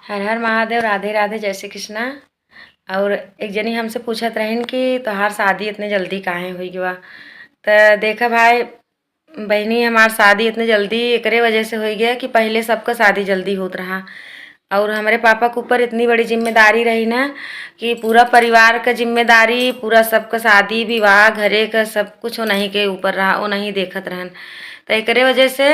हर हर महादेव, राधे राधे, जय श्री कृष्णा। और एक जनी हमसे पूछत रहिन कि तोहार शादी इतने जल्दी काहे हुई बा। त देखा भाई बहनी, हमार शादी इतने जल्दी एकरे वजह से हुई गया कि पहले सबका शादी जल्दी होत रहा। और हमारे पापा के ऊपर इतनी बड़ी जिम्मेदारी रही ना कि पूरा परिवार का जिम्मेदारी, पूरा सबका शादी विवाह घरे का सब कुछ उन्हीं के ऊपर रहा, उन्हीं देखत रहन। तो एकरे वजह से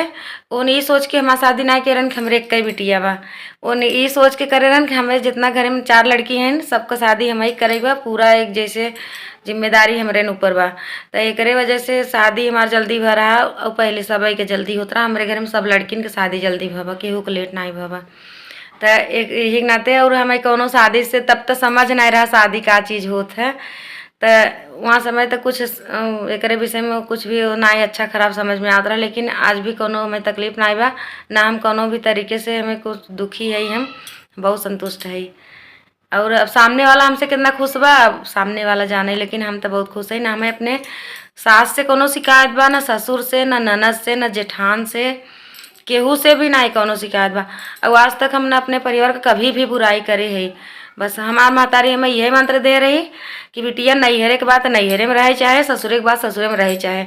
उन ई सोच के हमार शादी ना करन कि हमरे एक ही बिटिया बा। उन ई सोच के करे रहन कि हमें जितना घरे में 4 लड़की हैं सबका शादी हम ही करेगा, पूरा एक जैसे जिम्मेदारी हमरे न ऊपर बा। तो एकरे वजह से शादी हमार जल्दी भ रहा और पहले सब के जल्दी होत रहा। हमारे घर में सब लड़किन के शादी जल्दी भबा, केहू के लेट नहीं भबा। त एक यही के नाते और हमें कौनो शादी से तब तक समझ नहीं रहा शादी का चीज़ होत है। त वहाँ समय तक कुछ एकरे विषय में कुछ भी ना ही अच्छा खराब समझ में आता रहा, लेकिन आज भी कोनो हमें तकलीफ नहीं बा ना। हम कोनो भी तरीके से हमें कुछ दुखी है, हम बहुत संतुष्ट है। और अब सामने वाला हमसे कितना खुश बा अब सामने वाला जाने, लेकिन हम तो बहुत खुश है ना। हमें अपने सास से कोनो शिकायत बा, ना ससुर से, ना ननद से, ना जेठान से, केहू से भी ना कोनो शिकायत बा। और आज तक हमने अपने परिवार का कभी भी बुराई करे है। बस हमार महतारी हमें यही मंत्र दे रही कि बिटिया नैहरे के बात नैहरे में रहे, चाहे ससुरे के बात ससुरे में रहे, चाहे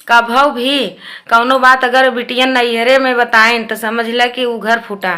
कभू भी कौनो बात अगर बिटिया नैहरे में बताएं तो समझ ला कि वो घर फूटा।